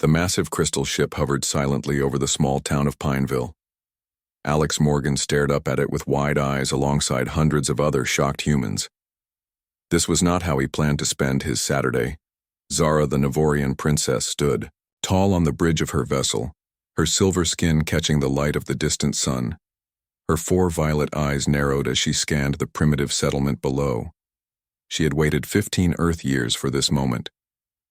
The massive crystal ship hovered silently over the small town of Pineville. Alex Morgan stared up at it with wide eyes alongside hundreds of other shocked humans. This was not how he planned to spend his Saturday. Zara the Navorian princess stood, tall on the bridge of her vessel, her silver skin catching the light of the distant sun. Her four violet eyes narrowed as she scanned the primitive settlement below. She had waited 15 Earth years for this moment.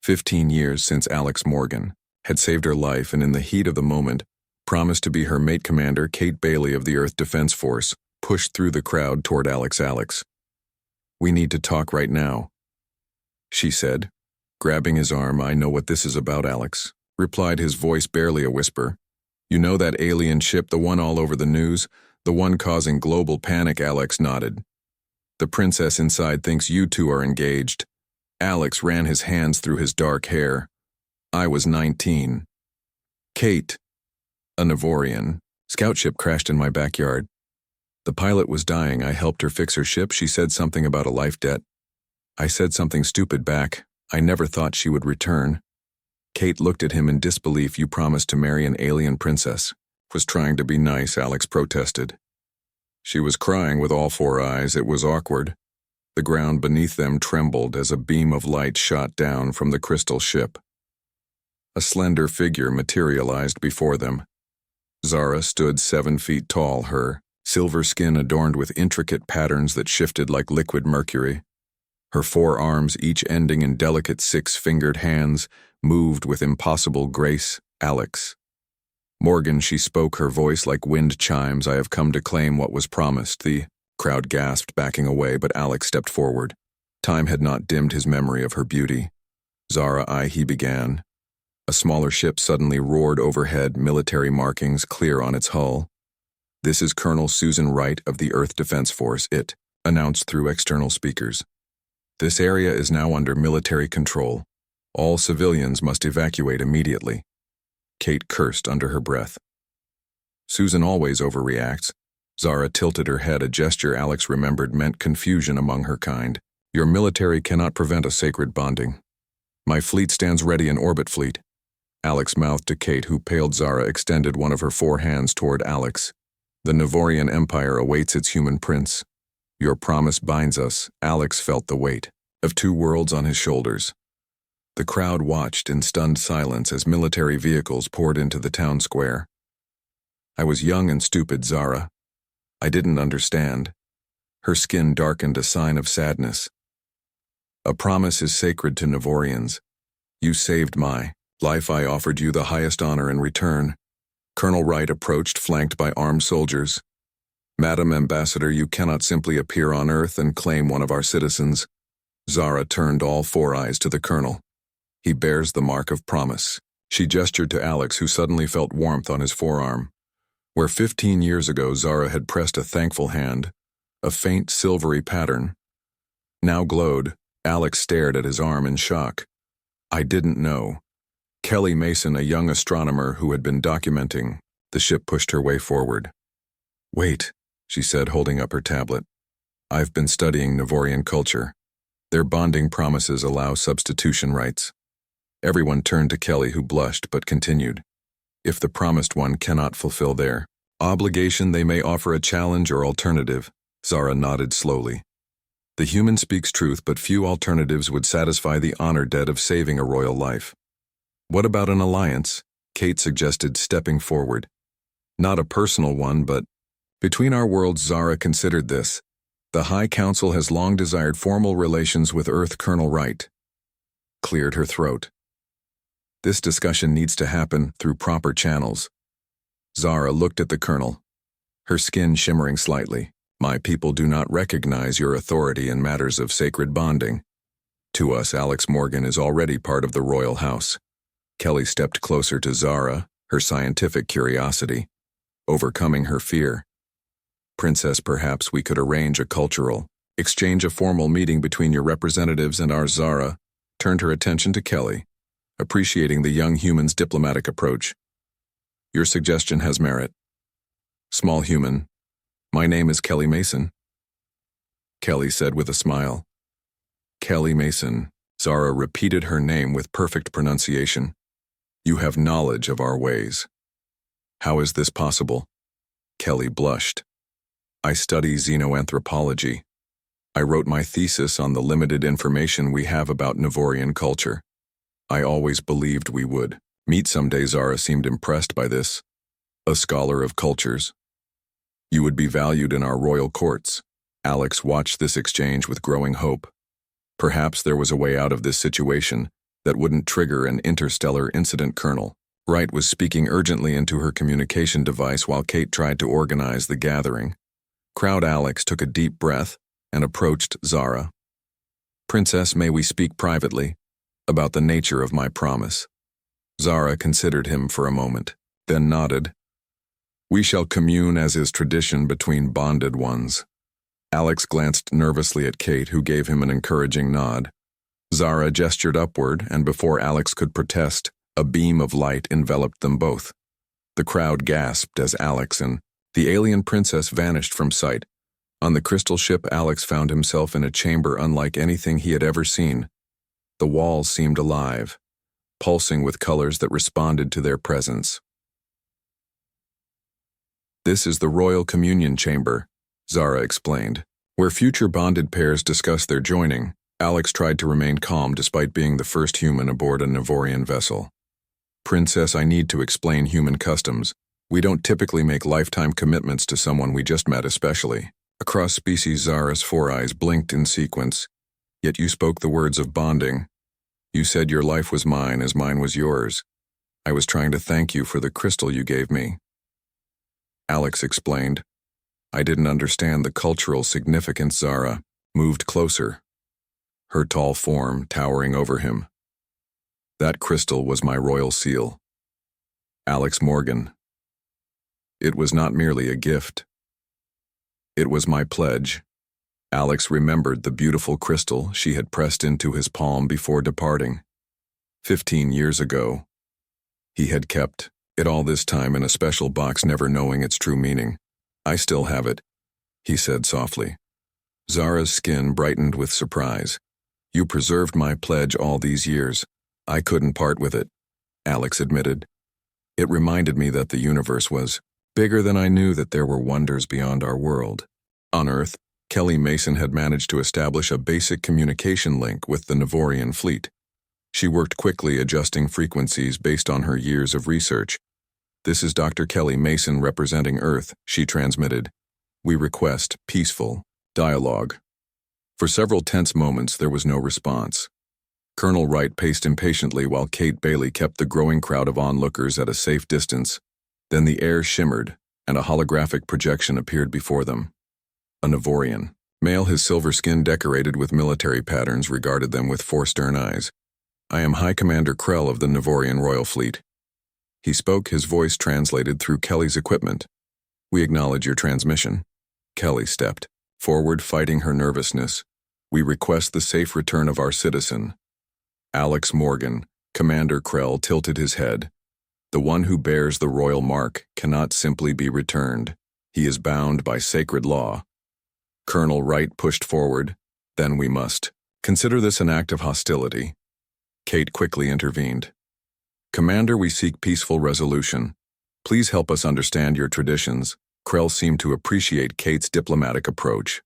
15 years since Alex Morgan had saved her life and in the heat of the moment, promised to be her mate commander Kate Bailey of the Earth Defense Force, pushed through the crowd toward Alex. "We need to talk right now," she said. Grabbing his arm, "I know what this is about, Alex," replied his voice barely a whisper. "You know that alien ship, the one all over the news, the one causing global panic?" Alex nodded. "The princess inside thinks you two are engaged." Alex ran his hands through his dark hair. "I was 19. Kate, a Navorian. Scout ship crashed in my backyard. The pilot was dying. I helped her fix her ship. She said something about a life debt. I said something stupid back. I never thought she would return." Kate looked at him in disbelief. "You promised to marry an alien princess." "Was trying to be nice," Alex protested. She was crying with all four eyes. It was awkward. The ground beneath them trembled as a beam of light shot down from the crystal ship. A slender figure materialized before them. Zara stood 7 feet tall, her silver skin adorned with intricate patterns that shifted like liquid mercury. Her 4 arms, each ending in delicate 6-fingered hands, moved with impossible grace. "Alex Morgan," she spoke, her voice like wind chimes. "I have come to claim what was promised." The crowd gasped, backing away, but Alex stepped forward. Time had not dimmed his memory of her beauty. "Zara, he began." A smaller ship suddenly roared overhead, military markings clear on its hull. "This is Colonel Susan Wright of the Earth Defense Force," it announced through external speakers. "This area is now under military control. All civilians must evacuate immediately." Kate cursed under her breath. "Susan always overreacts." Zara tilted her head, a gesture Alex remembered meant confusion among her kind. "Your military cannot prevent a sacred bonding. My fleet stands ready, an orbit fleet." Alex mouthed to Kate, who paled. Zara extended one of her 4 hands toward Alex. "The Navorian Empire awaits its human prince. Your promise binds us." Alex felt the weight of 2 worlds on his shoulders. The crowd watched in stunned silence as military vehicles poured into the town square. "I was young and stupid, Zara. I didn't understand." Her skin darkened, a sign of sadness. "A promise is sacred to Navorians. You saved my life. I offered you the highest honor in return." Colonel Wright approached, flanked by armed soldiers. "Madam Ambassador, you cannot simply appear on Earth and claim one of our citizens." Zara turned all 4 eyes to the colonel. "He bears the mark of promise." She gestured to Alex, who suddenly felt warmth on his forearm. Where 15 years ago Zara had pressed a thankful hand, a faint silvery pattern now glowed. Alex stared at his arm in shock. "I didn't know." Kelly Mason, a young astronomer who had been documenting the ship, pushed her way forward. "Wait," she said, holding up her tablet. "I've been studying Navorian culture. Their bonding promises allow substitution rights." Everyone turned to Kelly, who blushed but continued. "If the promised one cannot fulfill their obligation, they may offer a challenge or alternative." Zara nodded slowly. "The human speaks truth, but few alternatives would satisfy the honor debt of saving a royal life." "What about an alliance?" Kate suggested, stepping forward. "Not a personal one, but between our worlds." Zara considered this. "The High Council has long desired formal relations with Earth." Colonel Wright cleared her throat. "This discussion needs to happen through proper channels." Zara looked at the colonel, her skin shimmering slightly. "My people do not recognize your authority in matters of sacred bonding. To us, Alex Morgan is already part of the royal house." Kelly stepped closer to Zara, her scientific curiosity overcoming her fear. "Princess, perhaps we could arrange a cultural exchange, a formal meeting between your representatives and ours." Zara turned her attention to Kelly, appreciating the young human's diplomatic approach. "Your suggestion has merit." "Small human, my name is Kelly Mason," Kelly said with a smile. "Kelly Mason." Zara repeated her name with perfect pronunciation. You have knowledge of our ways. How is this possible? Kelly blushed. I study xenoanthropology. I wrote my thesis on the limited information we have about Navorian culture. I always believed we would meet someday. Zara seemed impressed by this. A scholar of cultures. You would be valued in our royal courts. Alex watched this exchange with growing hope. Perhaps there was a way out of this situation that wouldn't trigger an interstellar incident. Colonel Wright was speaking urgently into her communication device while Kate tried to organize the gathering. Alex took a deep breath and approached Zara. Princess, may we speak privately about the nature of my promise? Zara considered him for a moment, then nodded. We shall commune as is tradition between bonded ones. Alex glanced nervously at Kate, who gave him an encouraging nod. Zara gestured upward, and before Alex could protest, a beam of light enveloped them both. The crowd gasped as Alex and the alien princess vanished from sight. On the crystal ship, Alex found himself in a chamber unlike anything he had ever seen. The walls seemed alive, pulsing with colors that responded to their presence. This is the Royal Communion Chamber, Zara explained, where future bonded pairs discuss their joining. Alex tried to remain calm despite being the first human aboard a Navorian vessel. Princess, I need to explain human customs. We don't typically make lifetime commitments to someone we just met, especially. Across species, Zara's four eyes blinked in sequence. Yet you spoke the words of bonding. You said your life was mine as mine was yours. I was trying to thank you for the crystal you gave me. Alex explained. I didn't understand the cultural significance. Zara moved closer, her tall form towering over him. That crystal was my royal seal. Alex Morgan. It was not merely a gift. It was my pledge. Alex remembered the beautiful crystal she had pressed into his palm before departing. 15 years ago. He had kept it all this time in a special box, never knowing its true meaning. I still have it, he said softly. Zara's skin brightened with surprise. You preserved my pledge all these years. I couldn't part with it, Alex admitted. It reminded me that the universe was bigger than I knew, that there were wonders beyond our world. On Earth, Kelly Mason had managed to establish a basic communication link with the Navorian fleet. She worked quickly, adjusting frequencies based on her years of research. This is Dr. Kelly Mason representing Earth, she transmitted. We request peaceful dialogue. For several tense moments, there was no response. Colonel Wright paced impatiently while Kate Bailey kept the growing crowd of onlookers at a safe distance. Then the air shimmered, and a holographic projection appeared before them. A Navorian male, his silver skin decorated with military patterns, regarded them with four stern eyes. I am High Commander Krell of the Navorian Royal Fleet. He spoke, his voice translated through Kelly's equipment. We acknowledge your transmission. Kelly stepped forward, fighting her nervousness. We request the safe return of our citizen. Alex Morgan, Commander Krell, tilted his head. The one who bears the royal mark cannot simply be returned. He is bound by sacred law. Colonel Wright pushed forward. Then we must consider this an act of hostility. Kate quickly intervened. Commander, we seek peaceful resolution. Please help us understand your traditions. Krell seemed to appreciate Kate's diplomatic approach.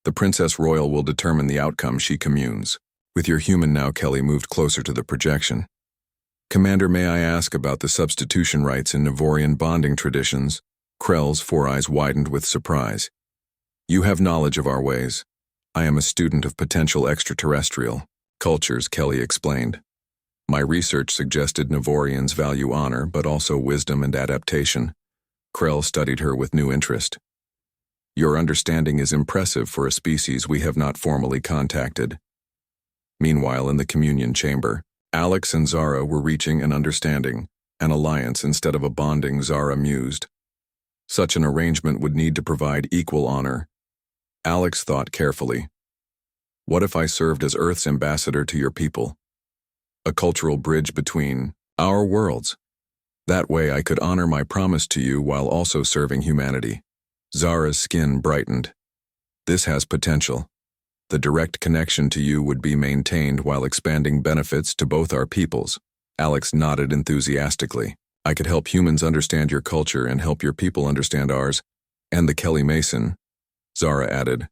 The Princess Royal will determine the outcome, she communes. With your human now, Kelly moved closer to the projection. Commander, may I ask about the substitution rites in Navorian bonding traditions? Krell's four eyes widened with surprise. You have knowledge of our ways. I am a student of potential extraterrestrial cultures, Kelly explained. My research suggested Navorians value honor, but also wisdom and adaptation. Krell studied her with new interest. Your understanding is impressive for a species we have not formally contacted. Meanwhile, in the communion chamber, Alex and Zara were reaching an understanding, an alliance instead of a bonding. Zara mused. Such an arrangement would need to provide equal honor. Alex thought carefully. What if I served as Earth's ambassador to your people? A cultural bridge between our worlds. That way I could honor my promise to you while also serving humanity. Zara's skin brightened. This has potential. The direct connection to you would be maintained while expanding benefits to both our peoples. Alex nodded enthusiastically. I could help humans understand your culture and help your people understand ours, and the Kelly Mason, Zara added.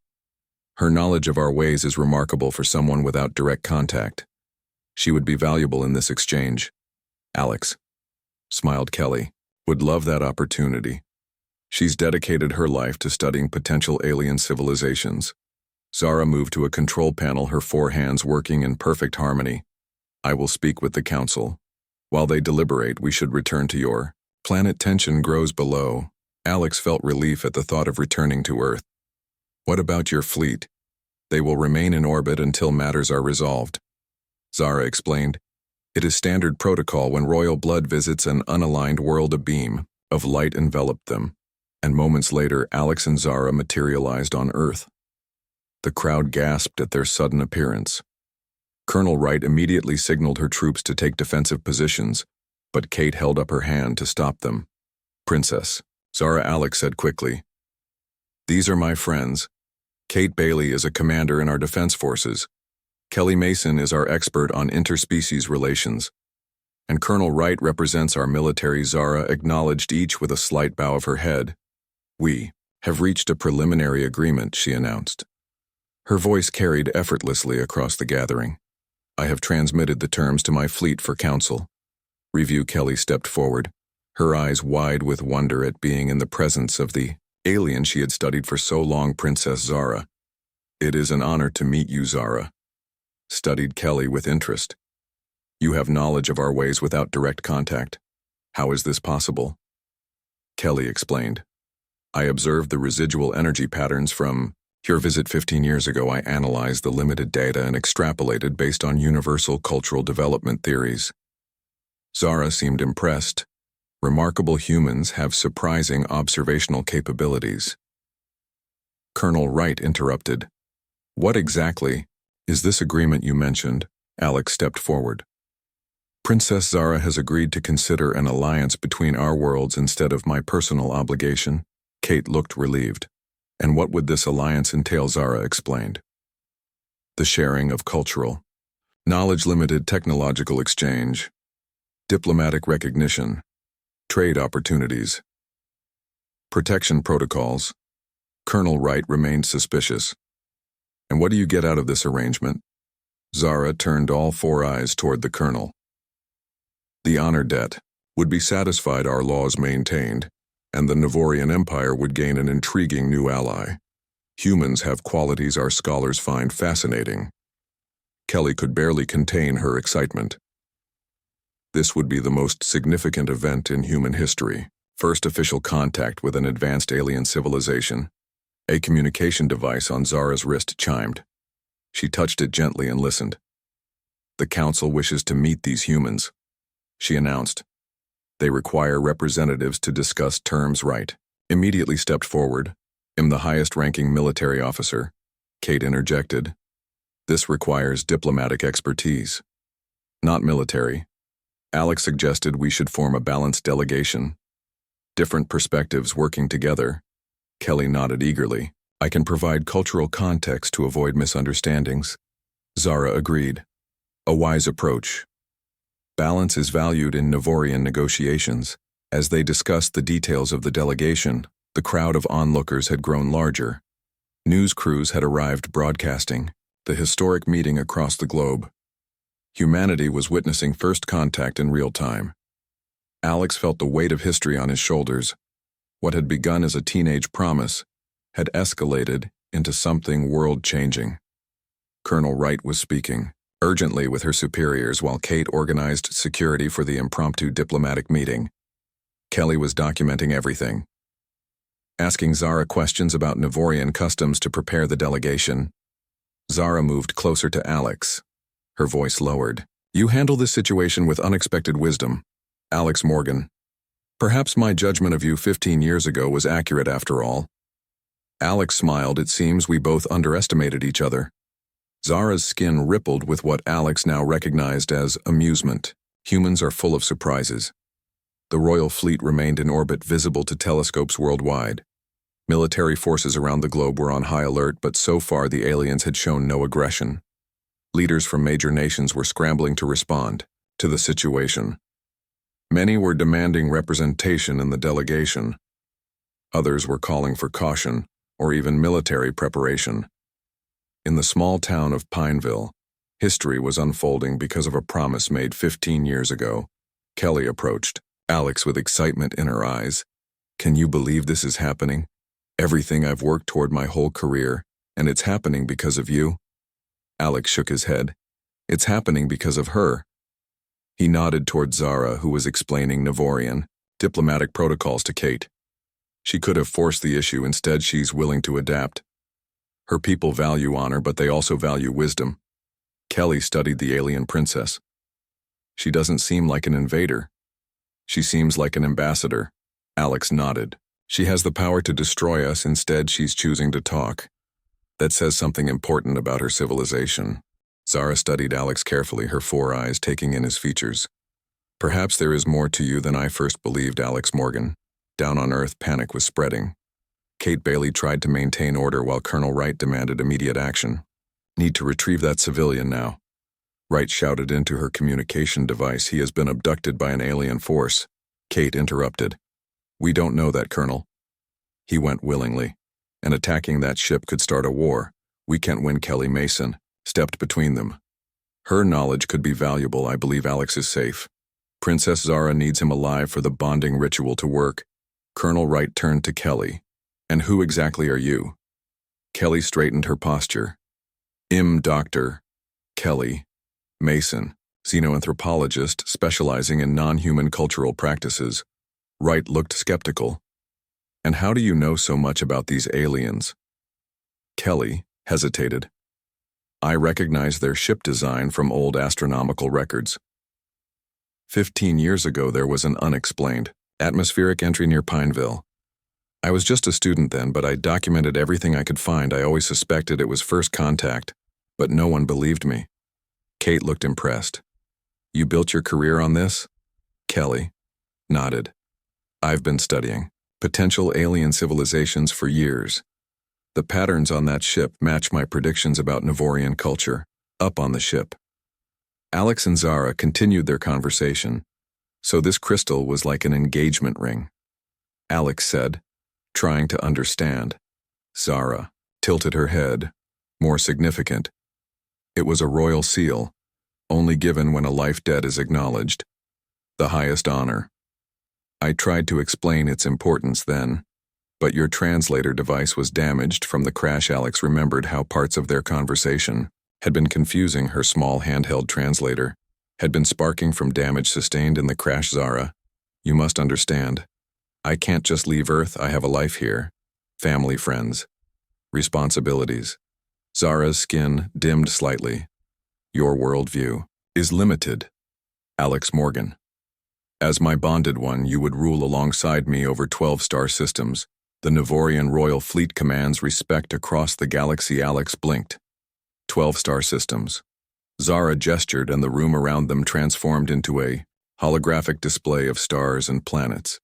Her knowledge of our ways is remarkable for someone without direct contact. She would be valuable in this exchange. Alex, smiled Kelly, would love that opportunity. She's dedicated her life to studying potential alien civilizations. Zara moved to a control panel, her four hands working in perfect harmony. I will speak with the council. While they deliberate, we should return to your planet. Tension grows below. Alex felt relief at the thought of returning to Earth. What about your fleet? They will remain in orbit until matters are resolved. Zara explained. It is standard protocol when royal blood visits an unaligned world. A beam of light enveloped them, and moments later Alex and Zara materialized on Earth. The crowd gasped at their sudden appearance. Colonel Wright immediately signaled her troops to take defensive positions, but Kate held up her hand to stop them. Princess, Zara, Alex said quickly. These are my friends. Kate Bailey is a commander in our defense forces. Kelly Mason is our expert on interspecies relations. And Colonel Wright represents our military. Zara acknowledged each with a slight bow of her head. We have reached a preliminary agreement, she announced. Her voice carried effortlessly across the gathering. I have transmitted the terms to my fleet for council. Review. Kelly stepped forward, her eyes wide with wonder at being in the presence of the alien she had studied for so long. Princess Zara. It is an honor to meet you, Zara. Studied Kelly with interest. You have knowledge of our ways without direct contact. How is this possible? Kelly explained. I observed the residual energy patterns from your visit 15 years ago. I analyzed the limited data and extrapolated based on universal cultural development theories. Zara seemed impressed. Remarkable humans have surprising observational capabilities. Colonel Wright interrupted. What exactly is this agreement you mentioned? Alex stepped forward. Princess Zara has agreed to consider an alliance between our worlds instead of my personal obligation. Kate looked relieved. And what would this alliance entail? Zara explained. The sharing of cultural knowledge, limited technological exchange, diplomatic recognition, trade opportunities, protection protocols. Colonel Wright remained suspicious. And what do you get out of this arrangement? Zara turned all four eyes toward the colonel. The honor debt would be satisfied, our laws maintained, and the Navorian Empire would gain an intriguing new ally. Humans have qualities our scholars find fascinating. Kelly could barely contain her excitement. This would be the most significant event in human history. First official contact with an advanced alien civilization. A communication device on Zara's wrist chimed. She touched it gently and listened. The council wishes to meet these humans, she announced. They require representatives to discuss terms. Right. Immediately stepped forward. I'm the highest-ranking military officer. Kate interjected. This requires diplomatic expertise, not military. Alex suggested we should form a balanced delegation. Different perspectives working together. Kelly nodded eagerly. I can provide cultural context to avoid misunderstandings. Zara agreed. A wise approach. Balance is valued in Navorian negotiations. As they discussed the details of the delegation, the crowd of onlookers had grown larger. News crews had arrived broadcasting the historic meeting across the globe. Humanity was witnessing first contact in real time. Alex felt the weight of history on his shoulders. What had begun as a teenage promise had escalated into something world-changing. Colonel Wright was speaking urgently with her superiors while Kate organized security for the impromptu diplomatic meeting. Kelly was documenting everything, asking Zara questions about Navorian customs to prepare the delegation. Zara moved closer to Alex. Her voice lowered. You handle this situation with unexpected wisdom, Alex Morgan. Perhaps my judgment of you 15 years ago was accurate after all. Alex smiled. It seems we both underestimated each other. Zara's skin rippled with what Alex now recognized as amusement. Humans are full of surprises. The royal fleet remained in orbit, visible to telescopes worldwide. Military forces around the globe were on high alert, but so far the aliens had shown no aggression. Leaders from major nations were scrambling to respond, to the situation. Many were demanding representation in the delegation. Others were calling for caution or even military preparation. In the small town of Pineville, history was unfolding because of a promise made 15 years ago. Kelly approached, Alex with excitement in her eyes. Can you believe this is happening? Everything I've worked toward my whole career, and it's happening because of you? Alex shook his head. It's happening because of her. He nodded toward Zara, who was explaining Navorian diplomatic protocols to Kate. She could have forced the issue, instead she's willing to adapt. Her people value honor, but they also value wisdom. Kelly studied the alien princess. She doesn't seem like an invader. She seems like an ambassador. Alex nodded. She has the power to destroy us, instead she's choosing to talk. That says something important about her civilization. Zara studied Alex carefully, her 4 eyes taking in his features. Perhaps there is more to you than I first believed, Alex Morgan. Down on Earth, panic was spreading. Kate Bailey tried to maintain order while Colonel Wright demanded immediate action. Need to retrieve that civilian now. Wright shouted into her communication device, he has been abducted by an alien force. Kate interrupted. We don't know that, Colonel. He went willingly, and attacking that ship could start a war. We can't win. Kelly Mason stepped between them. Her knowledge could be valuable. I believe Alex is safe. Princess Zara needs him alive for the bonding ritual to work. Colonel Wright turned to Kelly. And who exactly are you? Kelly straightened her posture. Dr. Kelly Mason, xenoanthropologist specializing in non-human cultural practices. Wright looked skeptical. And how do you know so much about these aliens? Kelly hesitated. I recognize their ship design from old astronomical records. 15 years ago there was an unexplained atmospheric entry near Pineville. I was just a student then, but I documented everything I could find. I always suspected it was first contact, but no one believed me. Kate looked impressed. You built your career on this? Kelly nodded. I've been studying potential alien civilizations for years. The patterns on that ship match my predictions about Navorian culture. Up on the ship. Alex and Zara continued their conversation. So this crystal was like an engagement ring. Alex said, trying to understand. Zara tilted her head, more significant. It was a royal seal, only given when a life debt is acknowledged. The highest honor. I tried to explain its importance then, but your translator device was damaged from the crash. Alex remembered how parts of their conversation had been confusing. Her small handheld translator had been sparking from damage sustained in the crash. Zara, you must understand. I can't just leave Earth. I have a life here. Family, friends. Responsibilities. Zara's skin dimmed slightly. Your worldview is limited. Alex Morgan. As my bonded one, you would rule alongside me over 12-star systems. The Navorian Royal Fleet commands respect across the galaxy. Alex blinked. 12-star systems. Zara gestured, and the room around them transformed into a holographic display of stars and planets.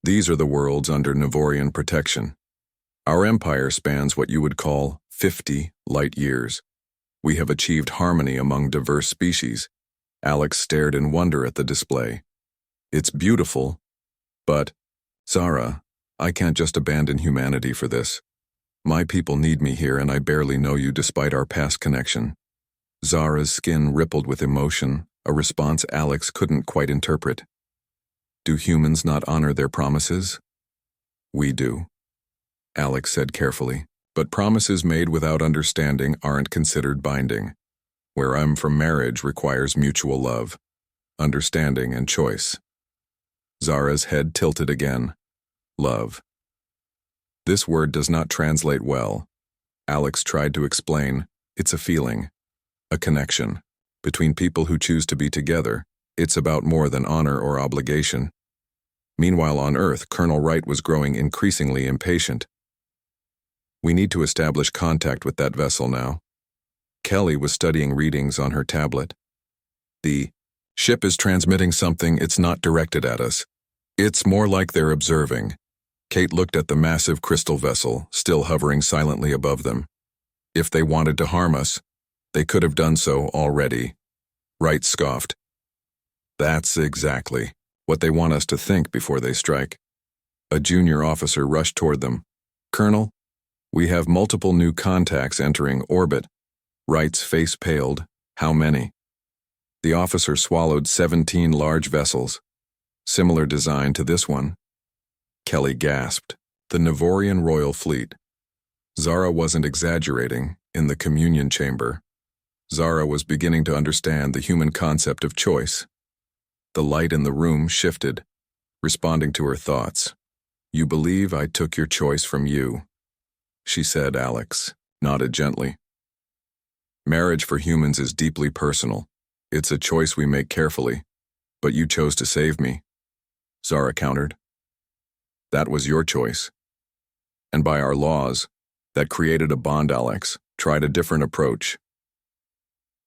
These are the worlds under Navorian protection. Our empire spans what you would call 50 light years. We have achieved harmony among diverse species. Alex stared in wonder at the display. It's beautiful, but, Zara, I can't just abandon humanity for this. My people need me here, and I barely know you despite our past connection. Zara's skin rippled with emotion, a response Alex couldn't quite interpret. Do humans not honor their promises? We do, Alex said carefully, but promises made without understanding aren't considered binding. Where I'm from, marriage requires mutual love, understanding, and choice. Zara's head tilted again. Love. This word does not translate well. Alex tried to explain. It's a feeling, a connection, between people who choose to be together. It's about more than honor or obligation. Meanwhile, on Earth, Colonel Wright was growing increasingly impatient. We need to establish contact with that vessel now. Kelly was studying readings on her tablet. The ship is transmitting something. It's not directed at us. It's more like they're observing. Kate looked at the massive crystal vessel, still hovering silently above them. If they wanted to harm us, they could have done so already. Wright scoffed. That's exactly what they want us to think before they strike. A junior officer rushed toward them. Colonel, we have multiple new contacts entering orbit. Wright's face paled. How many? The officer swallowed 17 large vessels, similar design to this one. Kelly gasped. The Navorian Royal Fleet. Zara wasn't exaggerating. In the communion chamber, Zara was beginning to understand the human concept of choice. The light in the room shifted, responding to her thoughts. You believe I took your choice from you, she said. Alex nodded gently. Marriage for humans is deeply personal. It's a choice we make carefully, but you chose to save me, Zara countered. That was your choice. And by our laws, that created a bond. Alex tried a different approach.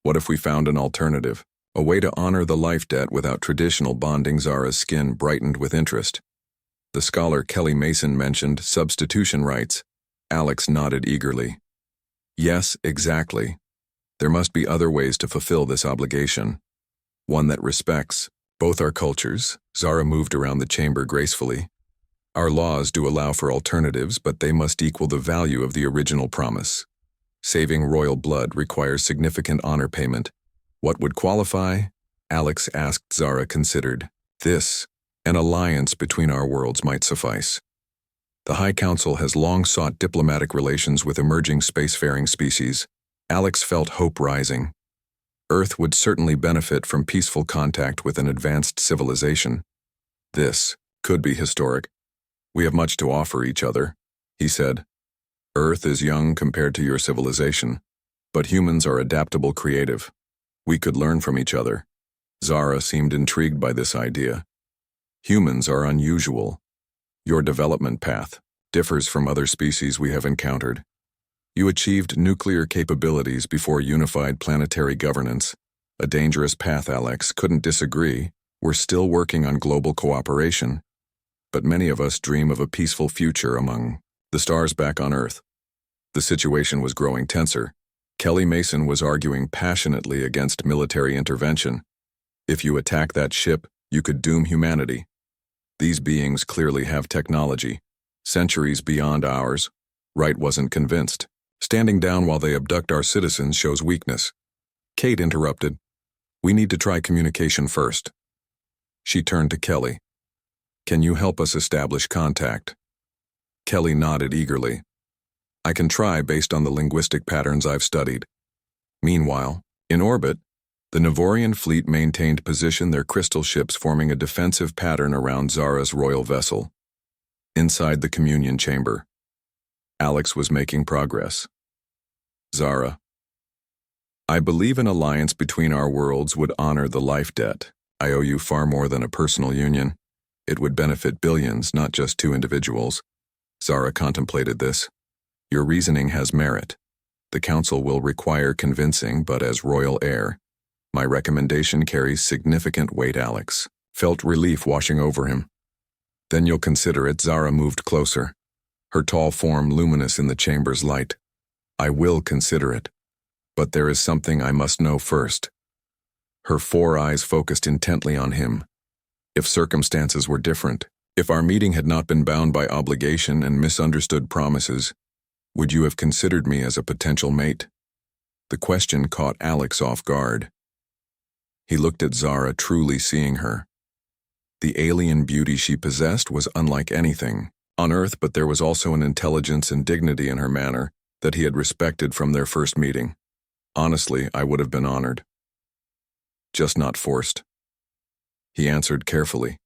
What if we found an alternative? A way to honor the life debt without traditional bonding? Zara's skin brightened with interest. The scholar Kelly Mason mentioned substitution rights. Alex nodded eagerly. Yes, exactly. There must be other ways to fulfill this obligation. One that respects both our cultures. Zara moved around the chamber gracefully. Our laws do allow for alternatives, but they must equal the value of the original promise. Saving royal blood requires significant honor payment. What would qualify? Alex asked. Zara considered. An alliance between our worlds might suffice. The High Council has long sought diplomatic relations with emerging spacefaring species. Alex felt hope rising. Earth would certainly benefit from peaceful contact with an advanced civilization. This could be historic. We have much to offer each other, he said. Earth is young compared to your civilization, but humans are adaptable, creative. We could learn from each other. Zara seemed intrigued by this idea. Humans are unusual. Your development path differs from other species we have encountered. You achieved nuclear capabilities before unified planetary governance. A dangerous path. Alex couldn't disagree. We're still working on global cooperation. But many of us dream of a peaceful future among the stars back on Earth. The situation was growing tenser. Kelly Mason was arguing passionately against military intervention. If you attack that ship, you could doom humanity. These beings clearly have technology, centuries beyond ours. Wright wasn't convinced. Standing down while they abduct our citizens shows weakness. Kate interrupted. We need to try communication first. She turned to Kelly. Can you help us establish contact? Kelly nodded eagerly. I can try based on the linguistic patterns I've studied. Meanwhile, in orbit, the Navorian fleet maintained position, their crystal ships forming a defensive pattern around Zara's royal vessel. Inside the communion chamber, Alex was making progress. Zara. I believe an alliance between our worlds would honor the life debt. I owe you far more than a personal union. It would benefit billions, not just two individuals. Zara contemplated this. Your reasoning has merit. The council will require convincing, but as royal heir, my recommendation carries significant weight. Alex felt relief washing over him. Then you'll consider it. Zara moved closer, her tall form luminous in the chamber's light. I will consider it, but there is something I must know first. Her 4 eyes focused intently on him. If circumstances were different, if our meeting had not been bound by obligation and misunderstood promises, would you have considered me as a potential mate? The question caught Alex off guard. He looked at Zara, truly seeing her. The alien beauty she possessed was unlike anything on Earth, but there was also an intelligence and dignity in her manner that he had respected from their first meeting. Honestly, I would have been honored. Just not forced. He answered carefully.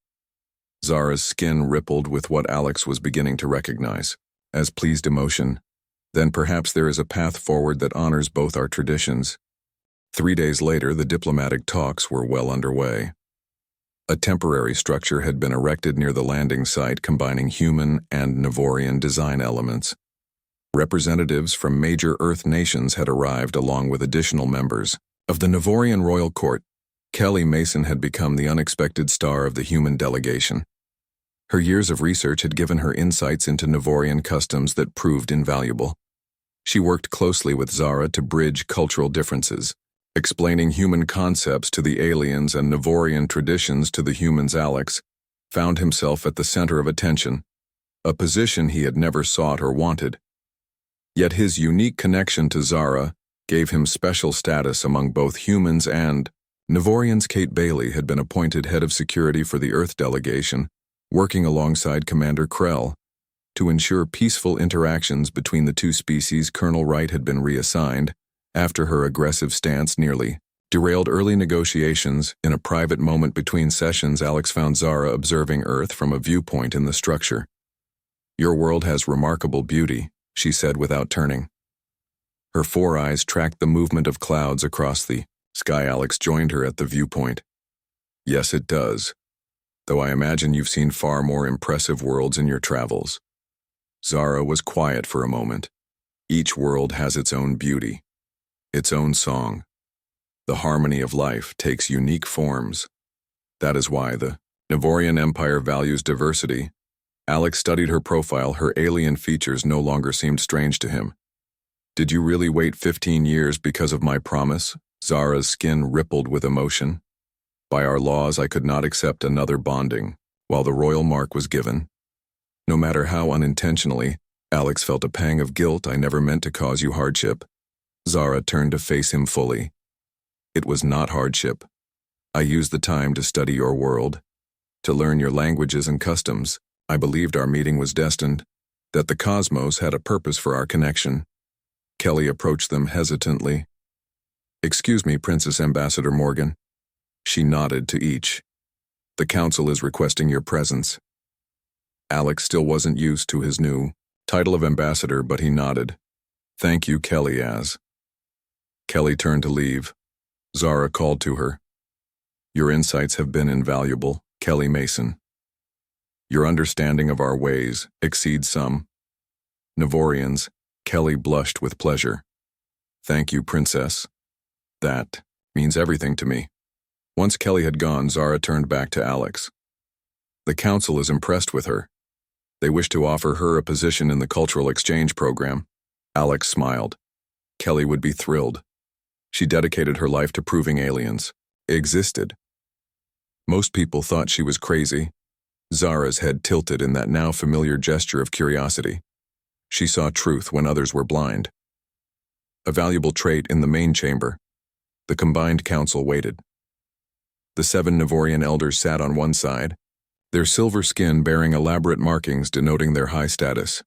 Zara's skin rippled with what Alex was beginning to recognize as pleased emotion. Then perhaps there is a path forward that honors both our traditions. 3 days later, the diplomatic talks were well underway. A temporary structure had been erected near the landing site, combining human and Navorian design elements. Representatives from major Earth nations had arrived along with additional members of the Navorian royal court. Kelly Mason had become the unexpected star of the human delegation. Her years of research had given her insights into Navorian customs that proved invaluable. She worked closely with Zara to bridge cultural differences, explaining human concepts to the aliens and Navorian traditions to the humans. Alex found himself at the center of attention, a position he had never sought or wanted. Yet his unique connection to Zara gave him special status among both humans and Navorians. Kate Bailey had been appointed head of security for the Earth delegation, working alongside Commander Krell. To ensure peaceful interactions between the two species, Colonel Wright had been reassigned after her aggressive stance nearly derailed early negotiations. In a private moment between sessions, Alex found Zara observing Earth from a viewpoint in the structure. "Your world has remarkable beauty," she said without turning. Her four eyes tracked the movement of clouds across the sky. Alex joined her at the viewpoint. "Yes, it does. Though I imagine you've seen far more impressive worlds in your travels." Zara was quiet for a moment. Each world has its own beauty, its own song. The harmony of life takes unique forms. That is why the Navorian Empire values diversity. Alex studied her profile. Her alien features no longer seemed strange to him. "Did you really wait 15 years because of my promise?" Zara's skin rippled with emotion. "By our laws, I could not accept another bonding while the royal mark was given. No matter how unintentionally." Alex felt a pang of guilt. "I never meant to cause you hardship." Zara turned to face him fully. "It was not hardship. I used the time to study your world, to learn your languages and customs. I believed our meeting was destined, that the cosmos had a purpose for our connection." Kelly approached them hesitantly. "Excuse me, Princess Ambassador Morgan." She nodded to each. "The council is requesting your presence." Alex still wasn't used to his new title of ambassador, but he nodded. "Thank you, Kelly." As Kelly turned to leave, Zara called to her. "Your insights have been invaluable, Kelly Mason. Your understanding of our ways exceeds some Navorians." Kelly blushed with pleasure. "Thank you, Princess. That means everything to me." Once Kelly had gone, Zara turned back to Alex. "The council is impressed with her. They wish to offer her a position in the cultural exchange program." Alex smiled. Kelly would be thrilled. She dedicated her life to proving aliens existed. Most people thought she was crazy. Zara's head tilted in that now familiar gesture of curiosity. She saw truth when others were blind. A valuable trait in the main chamber. The combined council waited. The 7 Navorian elders sat on one side, their silver skin bearing elaborate markings denoting their high status.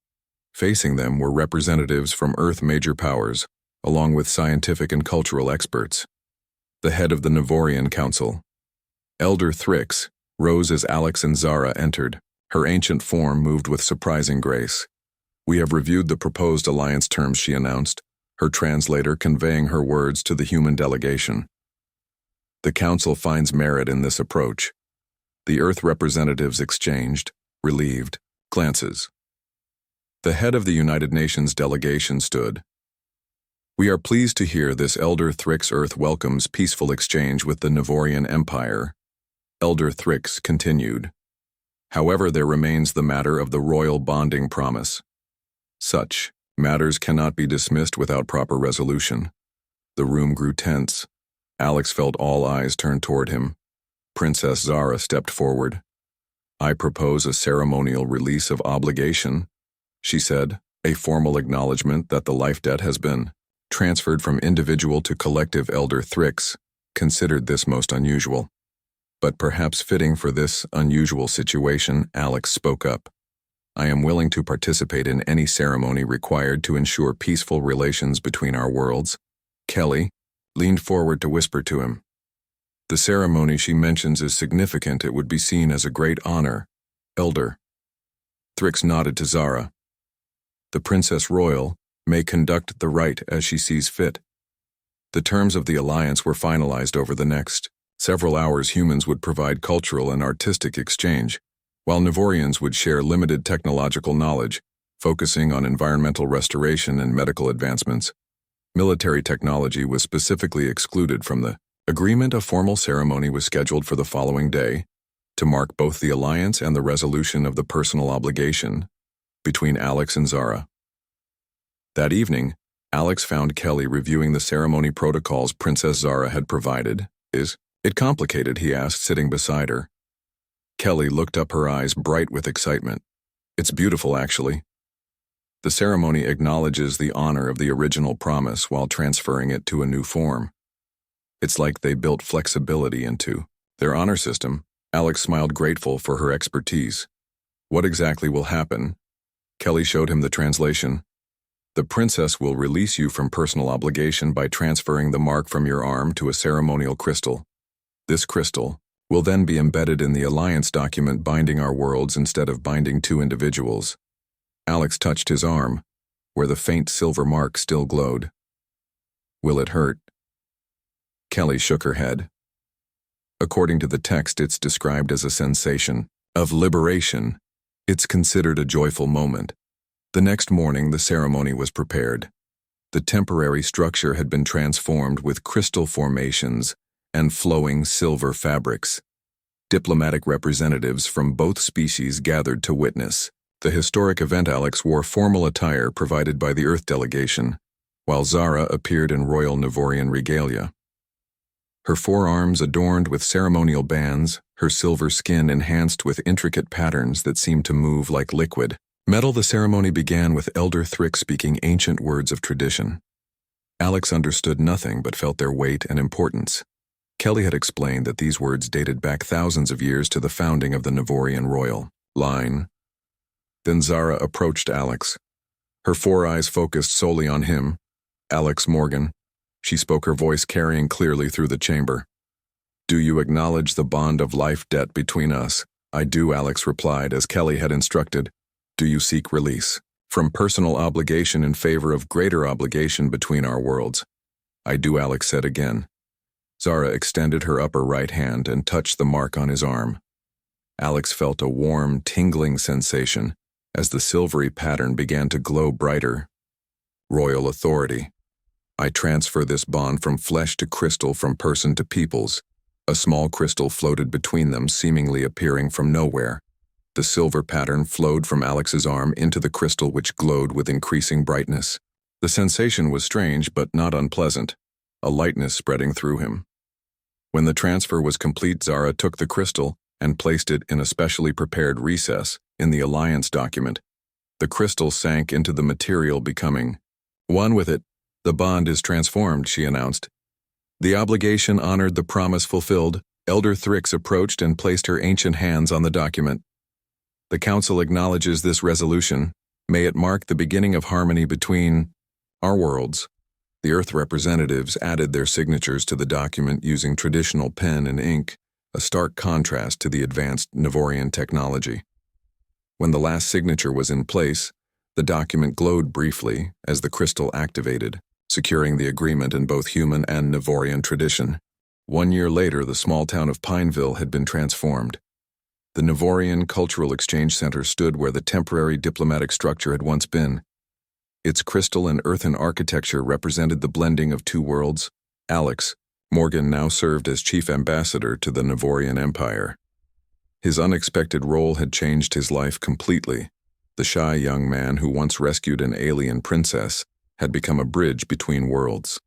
Facing them were representatives from Earth major powers, along with scientific and cultural experts. The head of the Navorian Council, Elder Thrix, rose as Alex and Zara entered. Her ancient form moved with surprising grace. "We have reviewed the proposed alliance terms," she announced, her translator conveying her words to the human delegation. "The council finds merit in this approach." The Earth representatives exchanged, relieved, glances. The head of the United Nations delegation stood. "We are pleased to hear this. Elder Thrix. Earth welcomes peaceful exchange with the Navorian Empire." Elder Thrix continued. "However, there remains the matter of the royal bonding promise. Such matters cannot be dismissed without proper resolution." The room grew tense. Alex felt all eyes turned toward him. Princess Zara stepped forward. "I propose a ceremonial release of obligation," she said, "a formal acknowledgement that the life debt has been transferred from individual to collective." Elder Thrix considered this most unusual. But perhaps fitting for this unusual situation, Alex spoke up. "I am willing to participate in any ceremony required to ensure peaceful relations between our worlds." Kelly leaned forward to whisper to him. "The ceremony she mentions is significant. It would be seen as a great honor." Elder Thrix nodded to Zara. "The Princess Royal may conduct the rite as she sees fit." The terms of the alliance were finalized. Over the next several hours, humans would provide cultural and artistic exchange, while Navorians would share limited technological knowledge, focusing on environmental restoration and medical advancements. Military technology was specifically excluded from the agreement. A formal ceremony was scheduled for the following day to mark both the alliance and the resolution of the personal obligation between Alex and Zara. That evening, Alex found Kelly reviewing the ceremony protocols Princess Zara had provided. Is it complicated? He asked, sitting beside her. Kelly looked up, her eyes bright with excitement. It's beautiful, actually. The ceremony acknowledges the honor of the original promise while transferring it to a new form. It's like they built flexibility into their honor system. Alex smiled, grateful for her expertise. What exactly will happen? Kelly showed him the translation. The princess will release you from personal obligation by transferring the mark from your arm to a ceremonial crystal. This crystal will then be embedded in the alliance document binding our worlds instead of binding two individuals. Alex touched his arm, where the faint silver mark still glowed. Will it hurt? Kelly shook her head. According to the text, it's described as a sensation of liberation. It's considered a joyful moment. The next morning, the ceremony was prepared. The temporary structure had been transformed with crystal formations and flowing silver fabrics. Diplomatic representatives from both species gathered to witness the historic event. Alex wore formal attire provided by the Earth delegation, while Zara appeared in royal Navorian regalia. Her forearms adorned with ceremonial bands, her silver skin enhanced with intricate patterns that seemed to move like liquid metal. The ceremony began with Elder Thrick speaking ancient words of tradition. Alex understood nothing but felt their weight and importance. Kelly had explained that these words dated back thousands of years to the founding of the Navorian royal line. Then Zara approached Alex. Her four eyes focused solely on him. Alex Morgan. She spoke, her voice carrying clearly through the chamber. Do you acknowledge the bond of life debt between us? I do, Alex replied, as Kelly had instructed. Do you seek release from personal obligation in favor of greater obligation between our worlds? I do, Alex said again. Zara extended her upper right hand and touched the mark on his arm. Alex felt a warm, tingling sensation as the silvery pattern began to glow brighter. Royal authority. I transfer this bond from flesh to crystal, from person to peoples. A small crystal floated between them, seemingly appearing from nowhere. The silver pattern flowed from Alex's arm into the crystal, which glowed with increasing brightness. The sensation was strange but not unpleasant, a lightness spreading through him. When the transfer was complete, Zara took the crystal and placed it in a specially prepared recess in the alliance document. The crystal sank into the material, becoming one with it. The bond is transformed, she announced. The obligation honored, the promise fulfilled. Elder Thrix approached and placed her ancient hands on the document. The Council acknowledges this resolution. May it mark the beginning of harmony between our worlds. The Earth representatives added their signatures to the document using traditional pen and ink, a stark contrast to the advanced Navorian technology. When the last signature was in place, the document glowed briefly as the crystal activated, securing the agreement in both human and Navorian tradition. 1 year later, the small town of Pineville had been transformed. The Navorian Cultural Exchange Center stood where the temporary diplomatic structure had once been. Its crystal and earthen architecture represented the blending of two worlds. Alex Morgan now served as chief ambassador to the Navorian Empire. His unexpected role had changed his life completely. The shy young man who once rescued an alien princess had become a bridge between worlds.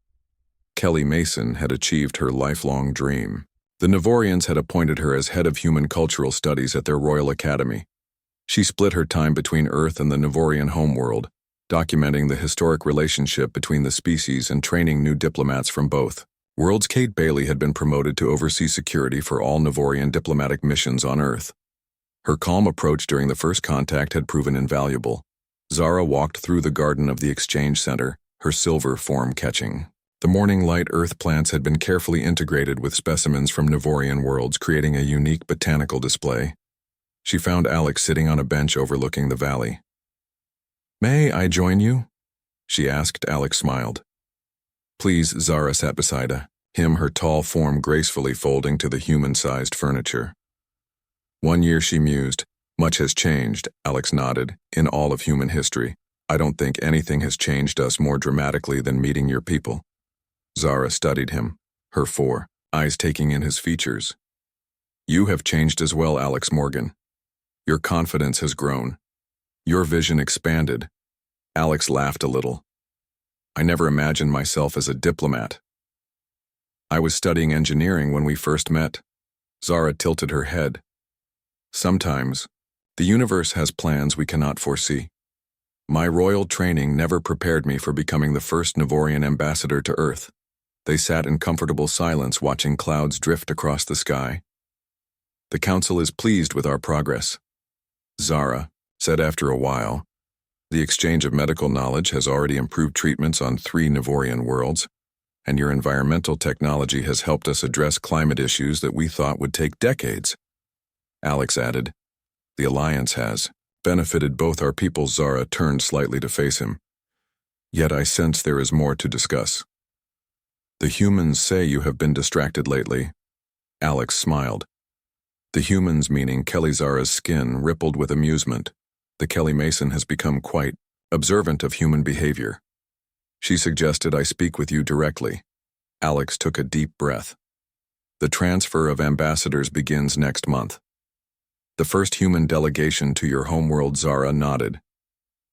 Kelly Mason had achieved her lifelong dream. The Navorians had appointed her as head of human cultural studies at their Royal Academy. She split her time between Earth and the Navorian homeworld, documenting the historic relationship between the species and training new diplomats from both worlds. Kate Bailey had been promoted to oversee security for all Navorian diplomatic missions on Earth. Her calm approach during the first contact had proven invaluable. Zara walked through the garden of the Exchange Center, her silver form catching. The morning light earth plants had been carefully integrated with specimens from Navorian worlds, creating a unique botanical display. She found Alex sitting on a bench overlooking the valley. May I join you? She asked. Alex smiled. Please. Zara sat beside him, her tall form gracefully folding to the human-sized furniture. 1 year, she mused. Much has changed, Alex nodded, in all of human history. I don't think anything has changed us more dramatically than meeting your people. Zara studied him, her four eyes taking in his features. You have changed as well, Alex Morgan. Your confidence has grown. Your vision expanded. Alex laughed a little. I never imagined myself as a diplomat. I was studying engineering when we first met. Zara tilted her head. Sometimes, the universe has plans we cannot foresee. My royal training never prepared me for becoming the first Navorian ambassador to Earth. They sat in comfortable silence watching clouds drift across the sky. The council is pleased with our progress, Zara said after a while. The exchange of medical knowledge has already improved treatments on 3 Navorian worlds, and your environmental technology has helped us address climate issues that we thought would take decades. Alex added, the alliance has benefited both our peoples. Zara turned slightly to face him. Yet I sense there is more to discuss. The humans say you have been distracted lately. Alex smiled. The humans, meaning Kelly. Zara's skin rippled with amusement. The Kelly Mason has become quite observant of human behavior. She suggested I speak with you directly. Alex took a deep breath. The transfer of ambassadors begins next month. The first human delegation to your homeworld. Zara nodded.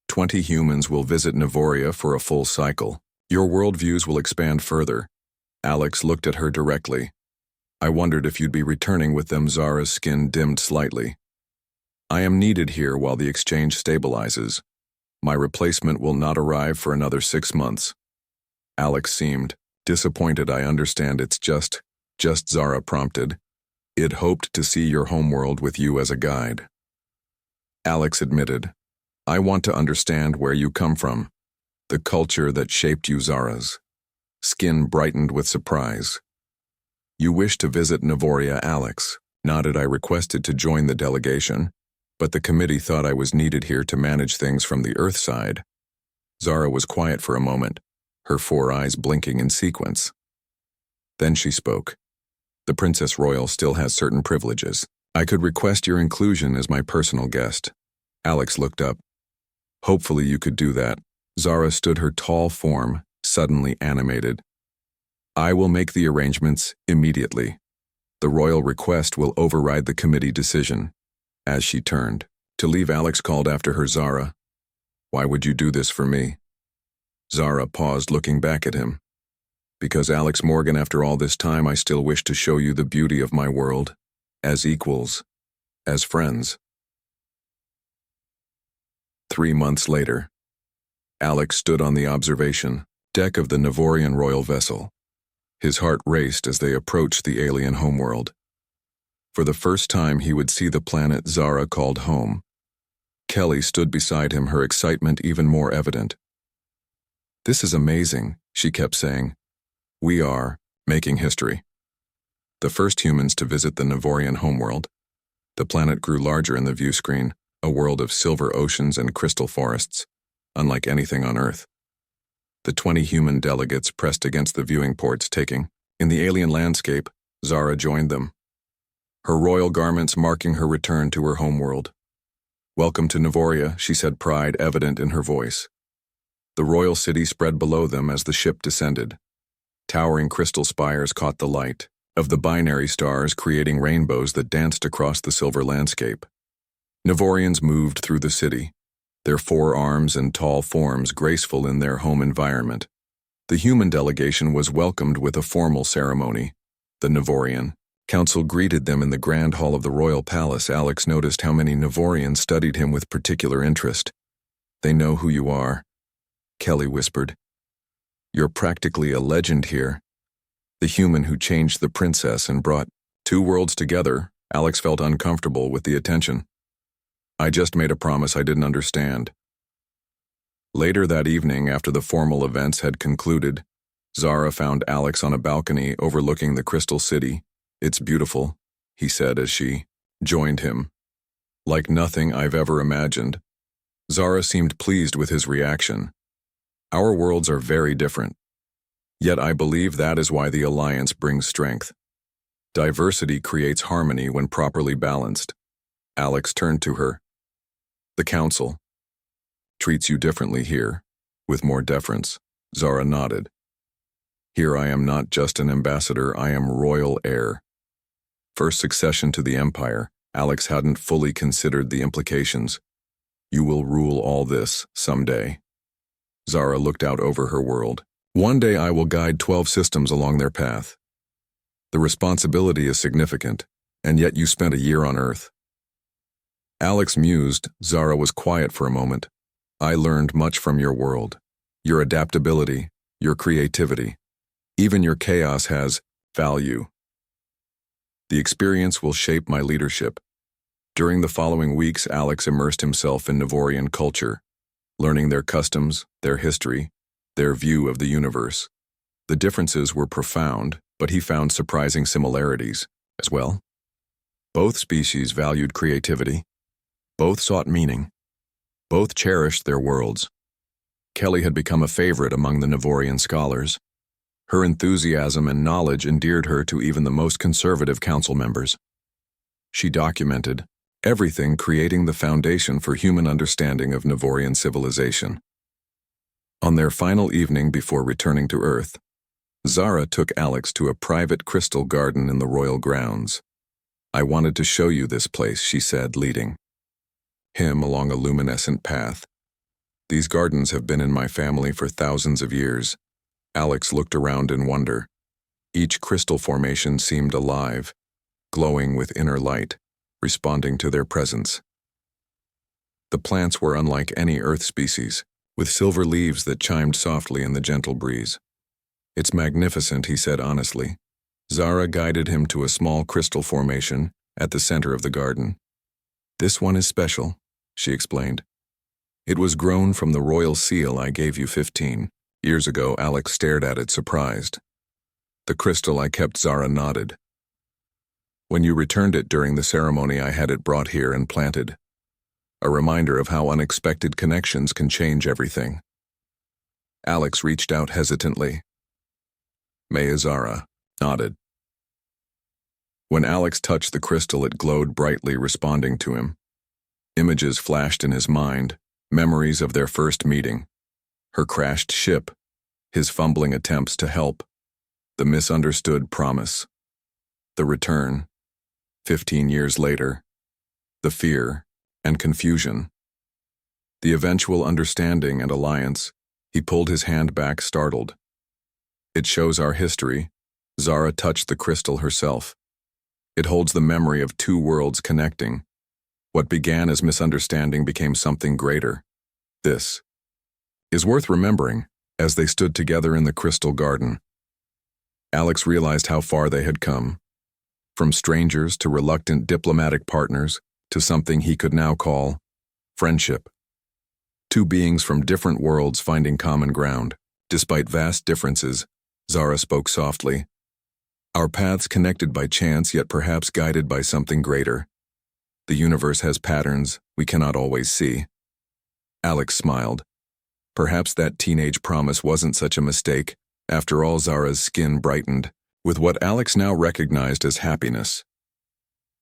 20 humans will visit Navoria for a full cycle. Your worldviews will expand further. Alex looked at her directly. I wondered if you'd be returning with them. Zara's skin dimmed slightly. I am needed here while the exchange stabilizes. My replacement will not arrive for another 6 months. Alex seemed disappointed. I understand, it's just Zara prompted. It hoped to see your homeworld with you as a guide. Alex admitted, I want to understand where you come from, the culture that shaped you. Zara's skin brightened with surprise. You wish to visit Navoria? Alex nodded. I requested to join the delegation, but the committee thought I was needed here to manage things from the Earth side. Zara was quiet for a moment, her 4 eyes blinking in sequence. Then she spoke. The Princess Royal still has certain privileges. I could request your inclusion as my personal guest. Alex looked up. Hopefully you could do that. Zara stood, her tall form suddenly animated. I will make the arrangements immediately. The royal request will override the committee decision. As she turned to leave, Alex called after her, Zara, why would you do this for me? Zara paused, looking back at him. Because Alex Morgan, after all this time, I still wish to show you the beauty of my world, as equals, as friends. 3 months later, Alex stood on the observation deck of the Navorian royal vessel. His heart raced as they approached the alien homeworld. For the first time, he would see the planet Zara called home. Kelly stood beside him, her excitement even more evident. This is amazing, she kept saying. We are making history. The first humans to visit the Navorian homeworld. The planet grew larger in the view screen, a world of silver oceans and crystal forests, unlike anything on Earth. The 20 human delegates pressed against the viewing ports, taking in the alien landscape. Zara joined them, her royal garments marking her return to her homeworld. Welcome to Navoria, she said, pride evident in her voice. The royal city spread below them as the ship descended. Towering crystal spires caught the light of the binary stars, creating rainbows that danced across the silver landscape. Navorians moved through the city, their 4 arms and tall forms graceful in their home environment. The human delegation was welcomed with a formal ceremony. The Navorian council greeted them in the grand hall of the royal palace. Alex noticed how many Navorians studied him with particular interest. They know who you are, Kelly whispered. You're practically a legend here. The human who changed the princess and brought 2 worlds together. Alex felt uncomfortable with the attention. I just made a promise I didn't understand. Later that evening, after the formal events had concluded, Zara found Alex on a balcony overlooking the Crystal City. It's beautiful, he said as she joined him. Like nothing I've ever imagined. Zara seemed pleased with his reaction. Our worlds are very different. Yet I believe that is why the alliance brings strength. Diversity creates harmony when properly balanced. Alex turned to her. The council treats you differently here, with more deference. Zara nodded. Here I am not just an ambassador, I am royal heir. First succession to the empire. Alex hadn't fully considered the implications. You will rule all this someday. Zara looked out over her world. One day I will guide 12 systems along their path. The responsibility is significant, and yet you spent a year on Earth. Alex mused. Zara was quiet for a moment. I learned much from your world. Your adaptability, your creativity. Even your chaos has value. The experience will shape my leadership. During the following weeks, Alex immersed himself in Navorian culture, learning their customs, their history, their view of the universe. The differences were profound, but he found surprising similarities as well. Both species valued creativity. Both sought meaning. Both cherished their worlds. Kelly had become a favorite among the Navorian scholars. Her enthusiasm and knowledge endeared her to even the most conservative council members. She documented everything, creating the foundation for human understanding of Navorian civilization. On their final evening before returning to Earth, Zara took Alex to a private crystal garden in the royal grounds. I wanted to show you this place, she said, leading him along a luminescent path. These gardens have been in my family for thousands of years. Alex looked around in wonder. Each crystal formation seemed alive, glowing with inner light, responding to their presence. The plants were unlike any Earth species, with silver leaves that chimed softly in the gentle breeze. It's magnificent, he said honestly. Zara guided him to a small crystal formation at the center of the garden. This one is special, she explained. It was grown from the royal seal I gave you 15 years ago. Alex stared at it, surprised. The crystal I kept, Zara nodded. When you returned it during the ceremony, I had it brought here and planted. A reminder of how unexpected connections can change everything. Alex reached out hesitantly. May Zara nodded. When Alex touched the crystal, it glowed brightly, responding to him. Images flashed in his mind, memories of their first meeting. Her crashed ship, his fumbling attempts to help, the misunderstood promise. The return, 15 years later, the fear and confusion. The eventual understanding and alliance. He pulled his hand back, startled. It shows our history. Zara touched the crystal herself. It holds the memory of two worlds connecting. What began as misunderstanding became something greater. This is worth remembering. As they stood together in the crystal garden, Alex realized how far they had come. From strangers to reluctant diplomatic partners to something he could now call friendship. Two beings from different worlds finding common ground. Despite vast differences, Zara spoke softly. Our paths connected by chance, yet perhaps guided by something greater. The universe has patterns we cannot always see. Alex smiled. Perhaps that teenage promise wasn't such a mistake. After all, Zara's skin brightened with what Alex now recognized as happiness.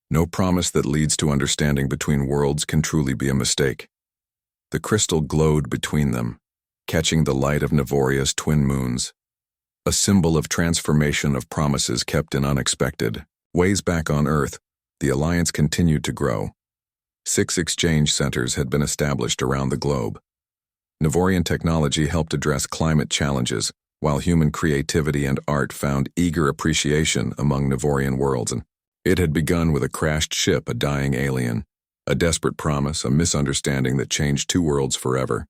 No promise that leads to understanding between worlds can truly be a mistake. The crystal glowed between them, catching the light of Navoria's twin moons. A symbol of transformation, of promises kept in unexpected ways. Back on Earth, the alliance continued to grow. 6 exchange centers had been established around the globe. Navorian technology helped address climate challenges, while human creativity and art found eager appreciation among Navorian worlds. And it had begun with a crashed ship, a dying alien, a desperate promise, a misunderstanding that changed two worlds forever.